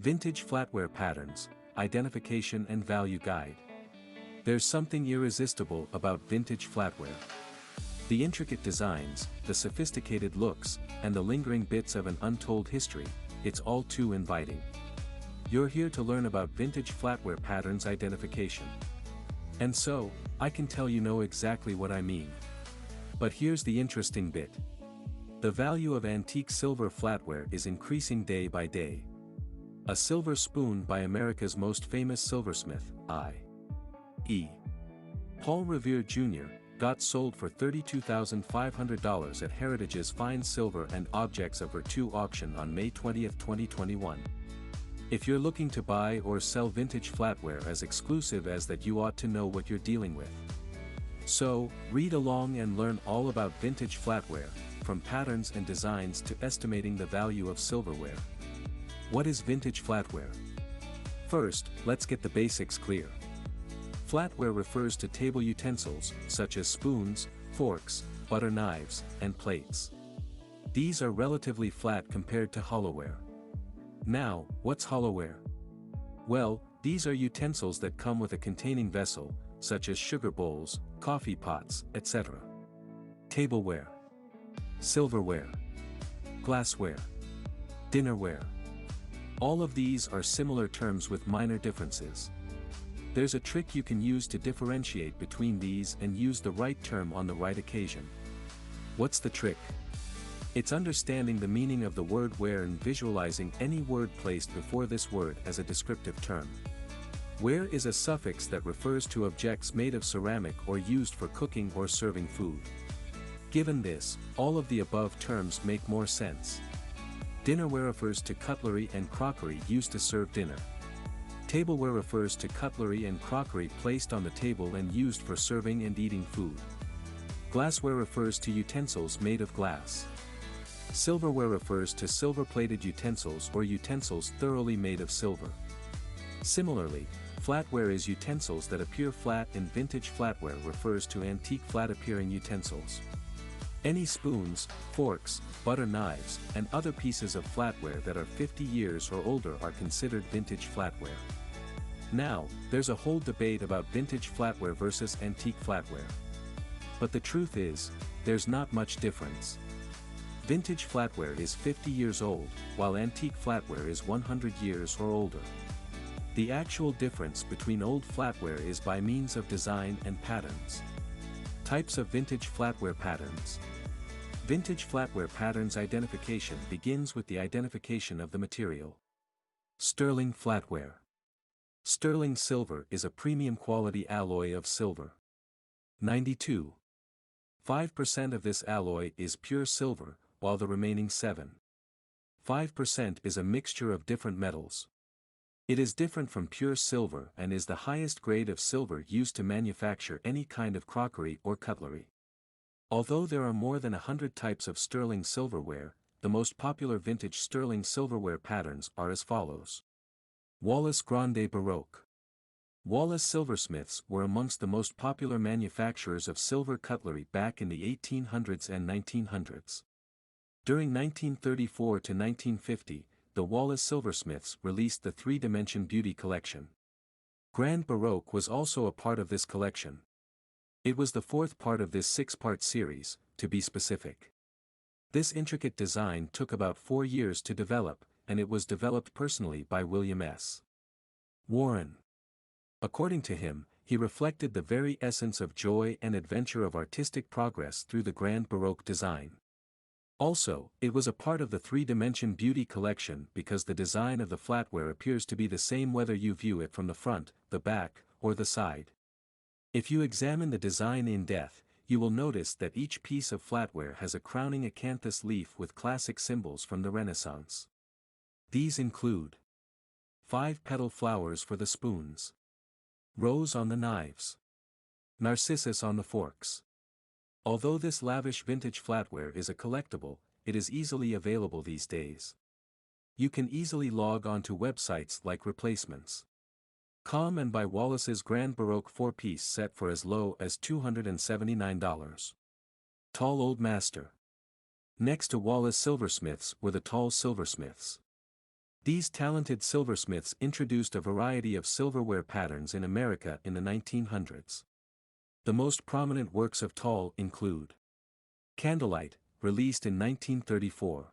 Vintage Flatware Patterns, Identification and Value Guide. There's something irresistible about vintage flatware. The intricate designs, the sophisticated looks, and the lingering bits of an untold history, it's all too inviting. You're here to learn about vintage flatware patterns identification. And so, I can tell you know exactly what I mean. But here's the interesting bit. The value of antique silver flatware is increasing day by day. A silver spoon by America's most famous silversmith, i.e. Paul Revere Jr., got sold for $32,500 at Heritage's Fine Silver and Objects of Vertu Auction on May 20, 2021. If you're looking to buy or sell vintage flatware as exclusive as that, you ought to know what you're dealing with. So, read along and learn all about vintage flatware, from patterns and designs to estimating the value of silverware. What is vintage flatware? First, let's get the basics clear. Flatware refers to table utensils, such as spoons, forks, butter knives, and plates. These are relatively flat compared to hollowware. Now, what's hollowware? Well, these are utensils that come with a containing vessel, such as sugar bowls, coffee pots, etc. Tableware, silverware, glassware, dinnerware. All of these are similar terms with minor differences. There's a trick you can use to differentiate between these and use the right term on the right occasion. What's the trick? It's understanding the meaning of the word ware and visualizing any word placed before this word as a descriptive term. Ware is a suffix that refers to objects made of ceramic or used for cooking or serving food. Given this, all of the above terms make more sense. Dinnerware refers to cutlery and crockery used to serve dinner. Tableware refers to cutlery and crockery placed on the table and used for serving and eating food. Glassware refers to utensils made of glass. Silverware refers to silver-plated utensils or utensils thoroughly made of silver. Similarly, flatware is utensils that appear flat, and vintage flatware refers to antique flat-appearing utensils. Any spoons, forks, butter knives, and other pieces of flatware that are 50 years or older are considered vintage flatware. Now, there's a whole debate about vintage flatware versus antique flatware. But the truth is, there's not much difference. Vintage flatware is 50 years old, while antique flatware is 100 years or older. The actual difference between old flatware is by means of design and patterns. Types of vintage flatware patterns. Vintage flatware patterns identification begins with the identification of the material. Sterling flatware. Sterling silver is a premium quality alloy of silver. 92.5% of this alloy is pure silver, while the remaining 7.5% is a mixture of different metals. It is different from pure silver and is the highest grade of silver used to manufacture any kind of crockery or cutlery. Although there are more than 100 types of sterling silverware, the most popular vintage sterling silverware patterns are as follows. Wallace Grande Baroque. Wallace silversmiths were amongst the most popular manufacturers of silver cutlery back in the 1800s and 1900s. During 1934 to 1950, the Wallace silversmiths released the three-dimension beauty collection. Grand Baroque was also a part of this collection. It was the fourth part of this six-part series, to be specific. This intricate design took about 4 years to develop, and it was developed personally by William S. Warren. According to him, he reflected the very essence of joy and adventure of artistic progress through the Grand Baroque design. Also, it was a part of the three-dimension beauty collection because the design of the flatware appears to be the same whether you view it from the front, the back, or the side. If you examine the design in depth, you will notice that each piece of flatware has a crowning acanthus leaf with classic symbols from the Renaissance. These include 5-petal flowers for the spoons, rose on the knives, narcissus on the forks. Although this lavish vintage flatware is a collectible, it is easily available these days. You can easily log on to websites like Replacements. Com and buy Wallace's Grand Baroque 4-piece set for as low as $279. Tall Old Master. Next to Wallace silversmiths were the tall silversmiths. These talented silversmiths introduced a variety of silverware patterns in America in the 1900s. The most prominent works of Toll include Candlelight, released in 1934.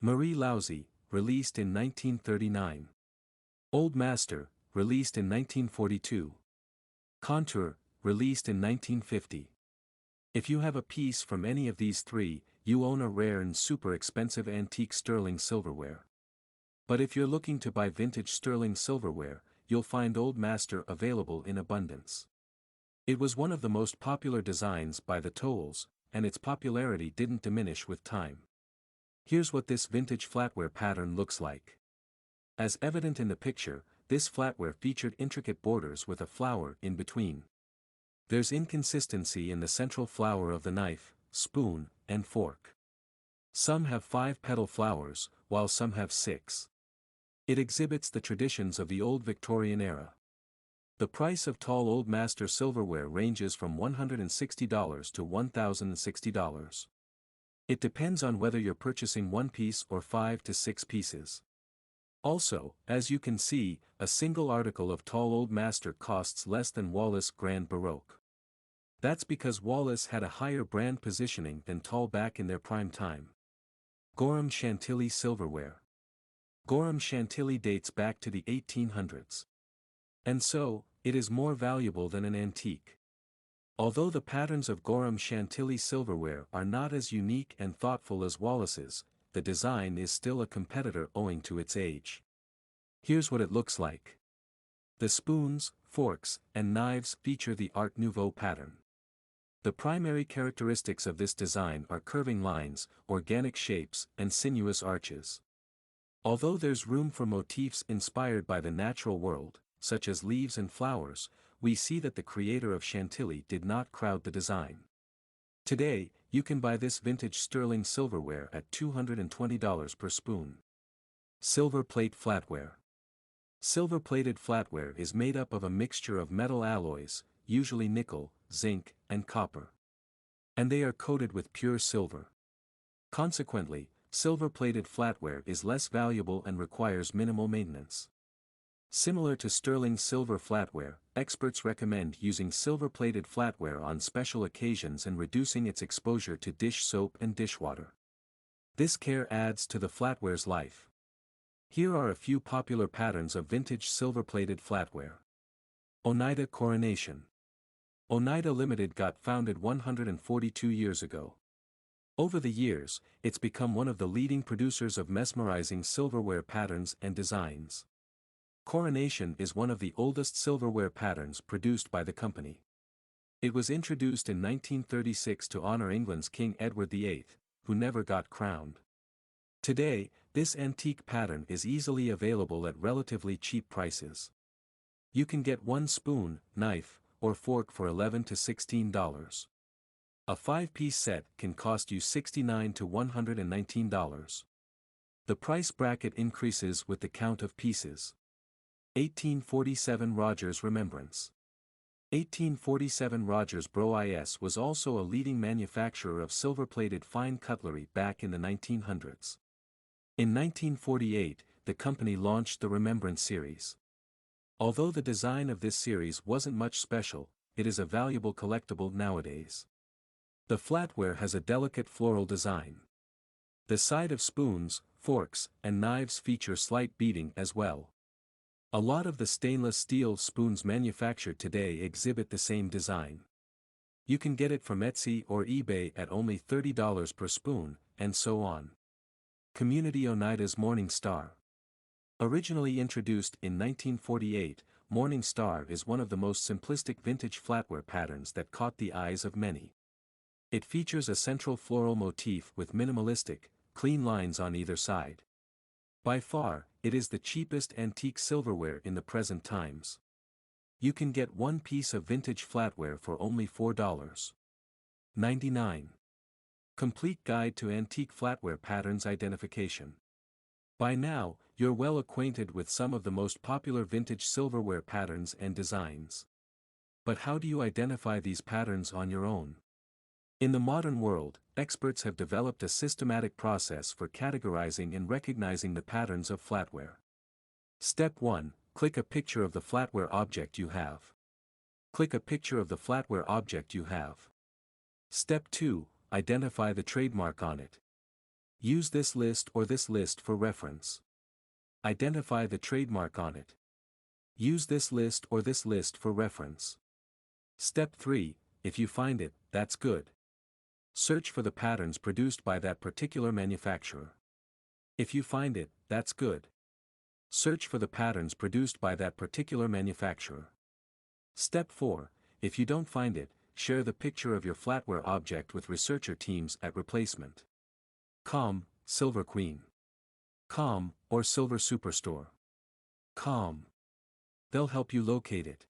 Marie Lausy, released in 1939. Old Master, released in 1942. Contour, released in 1950. If you have a piece from any of these three, you own a rare and super expensive antique sterling silverware. But if you're looking to buy vintage sterling silverware, you'll find Old Master available in abundance. It was one of the most popular designs by the Tolls, and its popularity didn't diminish with time. Here's what this vintage flatware pattern looks like. As evident in the picture, this flatware featured intricate borders with a flower in between. There's inconsistency in the central flower of the knife, spoon, and fork. Some have 5-petal flowers, while some have 6. It exhibits the traditions of the old Victorian era. The price of Toll Old Master silverware ranges from $160 to $1,060. It depends on whether you're purchasing one piece or 5 to 6 pieces. Also, as you can see, a single article of Toll Old Master costs less than Wallace Grand Baroque. That's because Wallace had a higher brand positioning than Toll back in their prime time. Gorham Chantilly silverware. Gorham Chantilly dates back to the 1800s. And so, it is more valuable than an antique. Although the patterns of Gorham Chantilly silverware are not as unique and thoughtful as Wallace's, the design is still a competitor owing to its age. Here's what it looks like. The spoons, forks, and knives feature the Art Nouveau pattern. The primary characteristics of this design are curving lines, organic shapes, and sinuous arches. Although there's room for motifs inspired by the natural world, such as leaves and flowers, we see that the creator of Chantilly did not crowd the design. Today, you can buy this vintage sterling silverware at $220 per spoon. Silver plate flatware. Silver-plated flatware is made up of a mixture of metal alloys, usually nickel, zinc, and copper. And they are coated with pure silver. Consequently, silver-plated flatware is less valuable and requires minimal maintenance. Similar to sterling silver flatware, experts recommend using silver-plated flatware on special occasions and reducing its exposure to dish soap and dishwater. This care adds to the flatware's life. Here are a few popular patterns of vintage silver-plated flatware. Oneida Coronation. Oneida Limited got founded 142 years ago. Over the years, it's become one of the leading producers of mesmerizing silverware patterns and designs. Coronation is one of the oldest silverware patterns produced by the company. It was introduced in 1936 to honor England's King Edward VIII, who never got crowned. Today, this antique pattern is easily available at relatively cheap prices. You can get one spoon, knife, or fork for $11 to $16. A 5-piece set can cost you $69 to $119. The price bracket increases with the count of pieces. 1847 Rogers Remembrance. 1847 Rogers Bro. Is was also a leading manufacturer of silver-plated fine cutlery back in the 1900s. In 1948, the company launched the Remembrance series. Although the design of this series wasn't much special, it is a valuable collectible nowadays. The flatware has a delicate floral design. The side of spoons, forks, and knives feature slight beading as well. A lot of the stainless steel spoons manufactured today exhibit the same design. You can get it from Etsy or eBay at only $30 per spoon, and so on. Community Oneida's Morning Star. Originally introduced in 1948, Morning Star is one of the most simplistic vintage flatware patterns that caught the eyes of many. It features a central floral motif with minimalistic, clean lines on either side. By far, it is the cheapest antique silverware in the present times. You can get one piece of vintage flatware for only $4.99. Complete Guide to Antique Flatware Patterns Identification. By now, you're well acquainted with some of the most popular vintage silverware patterns and designs. But how do you identify these patterns on your own? In the modern world, experts have developed a systematic process for categorizing and recognizing the patterns of flatware. Step 1. Click a picture of the flatware object you have. Click a picture of the flatware object you have. Step 2. Identify the trademark on it. Use this list or this list for reference. Identify the trademark on it. Use this list or this list for reference. Step 3. If you find it, that's good. Search for the patterns produced by that particular manufacturer. If you find it, that's good. Search for the patterns produced by that particular manufacturer. Step 4. If you don't find it, share the picture of your flatware object with researcher teams at replacement.com, Silver Queen.com, or Silver Superstore.com. They'll help you locate it.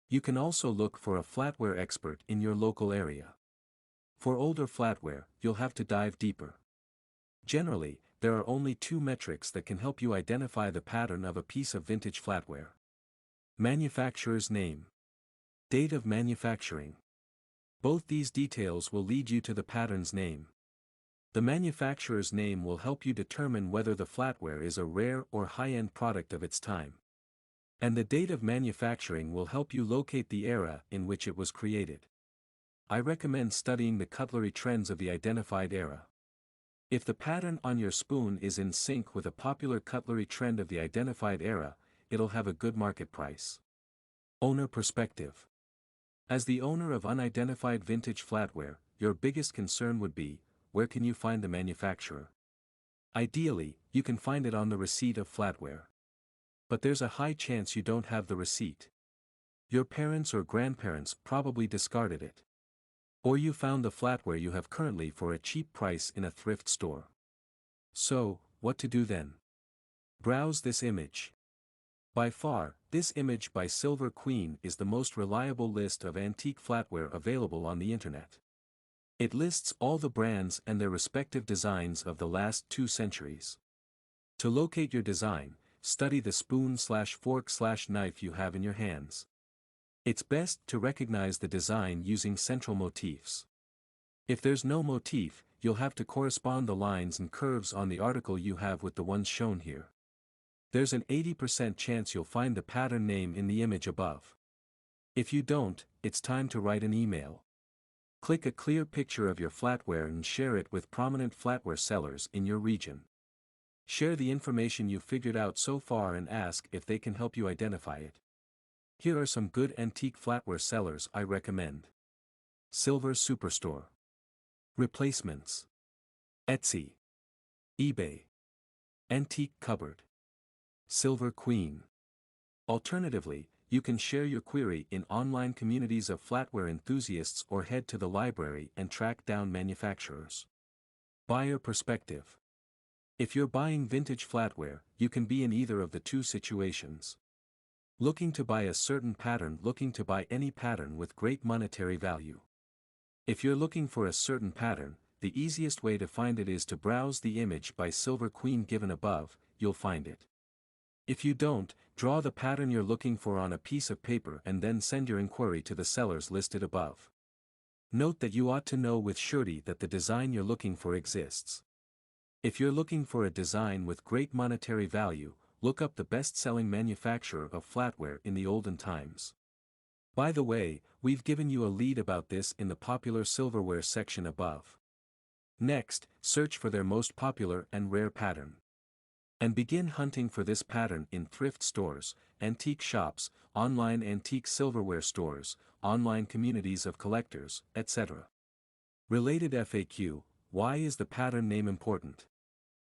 You can also look for a flatware expert in your local area. For older flatware, you'll have to dive deeper. Generally, there are only two metrics that can help you identify the pattern of a piece of vintage flatware. Manufacturer's name. Date of manufacturing. Both these details will lead you to the pattern's name. The manufacturer's name will help you determine whether the flatware is a rare or high-end product of its time. And the date of manufacturing will help you locate the era in which it was created. I recommend studying the cutlery trends of the identified era. If the pattern on your spoon is in sync with a popular cutlery trend of the identified era, it'll have a good market price. Owner perspective. As the owner of unidentified vintage flatware, your biggest concern would be, where can you find the manufacturer? Ideally, you can find it on the receipt of flatware. But there's a high chance you don't have the receipt. Your parents or grandparents probably discarded it. Or you found the flatware you have currently for a cheap price in a thrift store. So, what to do then? Browse this image. By far, this image by Silver Queen is the most reliable list of antique flatware available on the internet. It lists all the brands and their respective designs of the last 2 centuries. To locate your design, study the spoon/fork/knife you have in your hands. It's best to recognize the design using central motifs. If there's no motif, you'll have to correspond the lines and curves on the article you have with the ones shown here. There's an 80% chance you'll find the pattern name in the image above. If you don't, it's time to write an email. Click a clear picture of your flatware and share it with prominent flatware sellers in your region. Share the information you've figured out so far and ask if they can help you identify it. Here are some good antique flatware sellers I recommend. Silver Superstore. Replacements. Etsy. eBay. Antique Cupboard. Silver Queen. Alternatively, you can share your query in online communities of flatware enthusiasts or head to the library and track down manufacturers. Buyer perspective. If you're buying vintage flatware, you can be in either of the two situations. Looking to buy a certain pattern, looking to buy any pattern with great monetary value. If you're looking for a certain pattern, the easiest way to find it is to browse the image by Silver Queen given above, you'll find it. If you don't, draw the pattern you're looking for on a piece of paper and then send your inquiry to the sellers listed above. Note that you ought to know with surety that the design you're looking for exists. If you're looking for a design with great monetary value, look up the best-selling manufacturer of flatware in the olden times. By the way, we've given you a lead about this in the popular silverware section above. Next, search for their most popular and rare pattern. And begin hunting for this pattern in thrift stores, antique shops, online antique silverware stores, online communities of collectors, etc. Related FAQ: why is the pattern name important?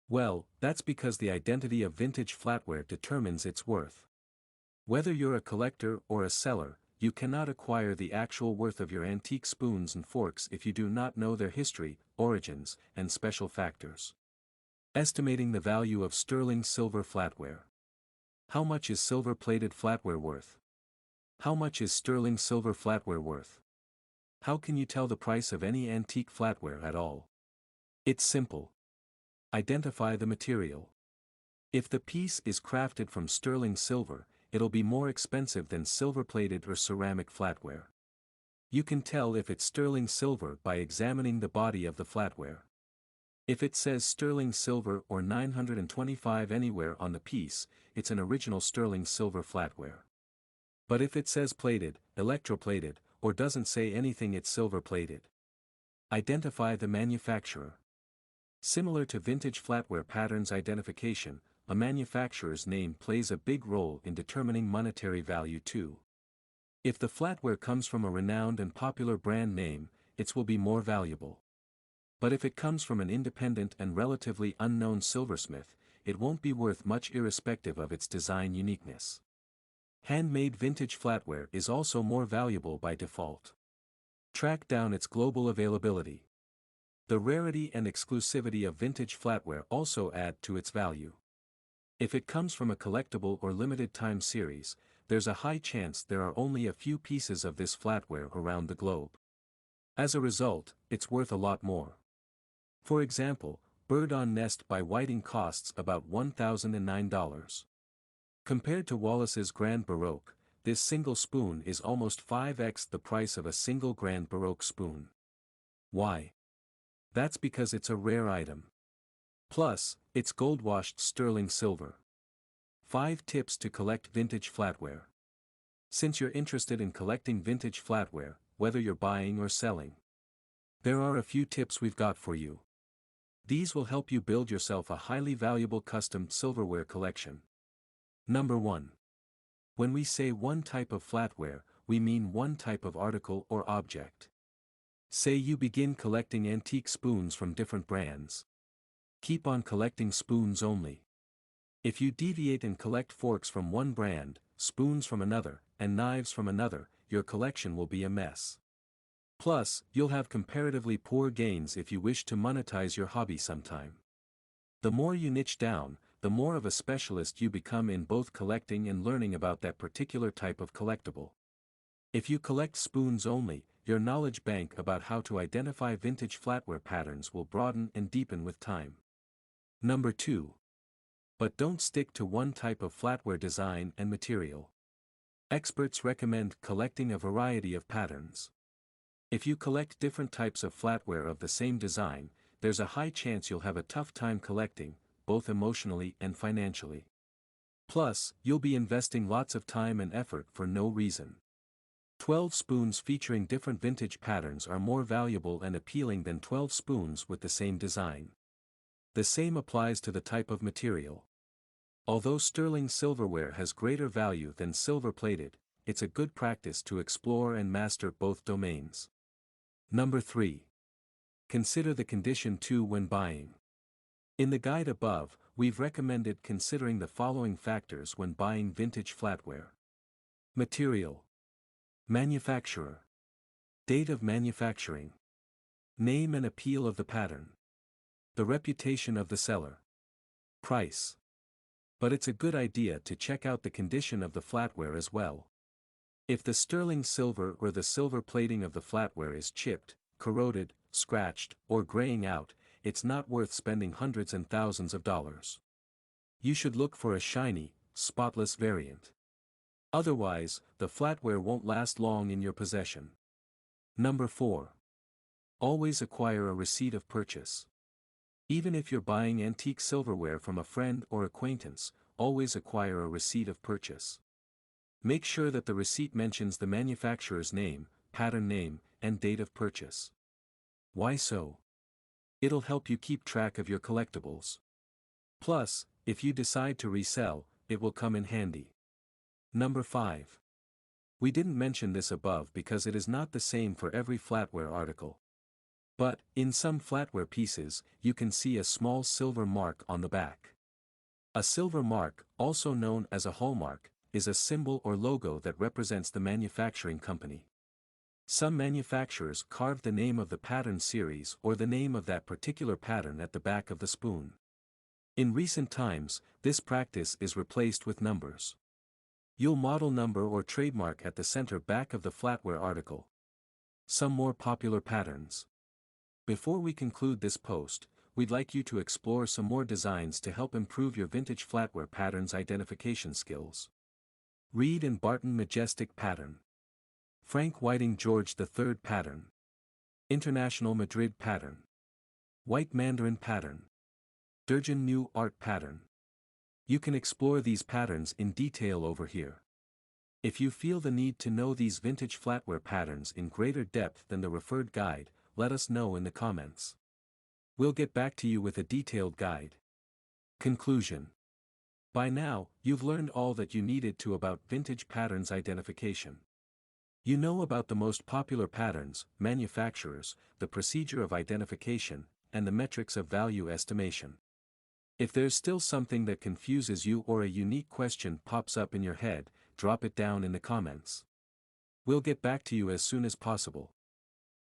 Well, that's because the identity of vintage flatware determines its worth. Whether you're a collector or a seller, you cannot acquire the actual worth of your antique spoons and forks if you do not know their history, origins, and special factors. Estimating the value of sterling silver flatware. How much is silver-plated flatware worth? How much is sterling silver flatware worth? How can you tell the price of any antique flatware at all? It's simple. Identify the material. If the piece is crafted from sterling silver, it'll be more expensive than silver-plated or ceramic flatware. You can tell if it's sterling silver by examining the body of the flatware. If it says sterling silver or 925 anywhere on the piece, it's an original sterling silver flatware. But if it says plated, electroplated, or doesn't say anything, it's silver plated. Identify the manufacturer. Similar to vintage flatware patterns identification, a manufacturer's name plays a big role in determining monetary value too. If the flatware comes from a renowned and popular brand name, it will be more valuable. But if it comes from an independent and relatively unknown silversmith, it won't be worth much irrespective of its design uniqueness. Handmade vintage flatware is also more valuable by default. Track down its global availability. The rarity and exclusivity of vintage flatware also add to its value. If it comes from a collectible or limited time series, there's a high chance there are only a few pieces of this flatware around the globe. As a result, it's worth a lot more. For example, Bird on Nest by Whiting costs about $1,009. Compared to Wallace's Grand Baroque, this single spoon is almost 5x the price of a single Grand Baroque spoon. Why? That's because it's a rare item. Plus, it's gold-washed sterling silver. 5 tips to collect vintage flatware. Since you're interested in collecting vintage flatware, whether you're buying or selling, there are a few tips we've got for you. These will help you build yourself a highly valuable custom silverware collection. Number 1. When we say one type of flatware, we mean one type of article or object. Say you begin collecting antique spoons from different brands. Keep on collecting spoons only. If you deviate and collect forks from one brand, spoons from another, and knives from another, your collection will be a mess. Plus, you'll have comparatively poor gains if you wish to monetize your hobby sometime. The more you niche down, the more of a specialist you become in both collecting and learning about that particular type of collectible. If you collect spoons only, your knowledge bank about how to identify vintage flatware patterns will broaden and deepen with time. Number 2. But don't stick to one type of flatware design and material. Experts recommend collecting a variety of patterns. If you collect different types of flatware of the same design, there's a high chance you'll have a tough time collecting, both emotionally and financially. Plus, you'll be investing lots of time and effort for no reason. 12 spoons featuring different vintage patterns are more valuable and appealing than 12 spoons with the same design. The same applies to the type of material. Although sterling silverware has greater value than silver-plated, it's a good practice to explore and master both domains. Number 3. Consider the condition too when buying. In the guide above, we've recommended considering the following factors when buying vintage flatware. Material. Manufacturer. Date of manufacturing. Name and appeal of the pattern. The reputation of the seller. Price. But it's a good idea to check out the condition of the flatware as well. If the sterling silver or the silver plating of the flatware is chipped, corroded, scratched, or graying out, it's not worth spending hundreds and thousands of dollars. You should look for a shiny, spotless variant. Otherwise, the flatware won't last long in your possession. Number 4. Always acquire a receipt of purchase. Even if you're buying antique silverware from a friend or acquaintance, always acquire a receipt of purchase. Make sure that the receipt mentions the manufacturer's name, pattern name, and date of purchase. Why so? It'll help you keep track of your collectibles. Plus, if you decide to resell, it will come in handy. Number 5. We didn't mention this above because it is not the same for every flatware article. But, in some flatware pieces, you can see a small silver mark on the back. A silver mark, also known as a hallmark, is a symbol or logo that represents the manufacturing company. Some manufacturers carve the name of the pattern series or the name of that particular pattern at the back of the spoon. In recent times, this practice is replaced with numbers. You'll model number or trademark at the center back of the flatware article. Some more popular patterns. Before we conclude this post, we'd like you to explore some more designs to help improve your vintage flatware patterns identification skills. Reed and Barton Majestic Pattern. Frank Whiting George III pattern. International Madrid pattern. White Mandarin pattern. Durjan New Art pattern. You can explore these patterns in detail over here. If you feel the need to know these vintage flatware patterns in greater depth than the referred guide, let us know in the comments. We'll get back to you with a detailed guide. Conclusion. By now, you've learned all that you needed to about vintage patterns identification. You know about the most popular patterns, manufacturers, the procedure of identification, and the metrics of value estimation. If there's still something that confuses you or a unique question pops up in your head, drop it down in the comments. We'll get back to you as soon as possible.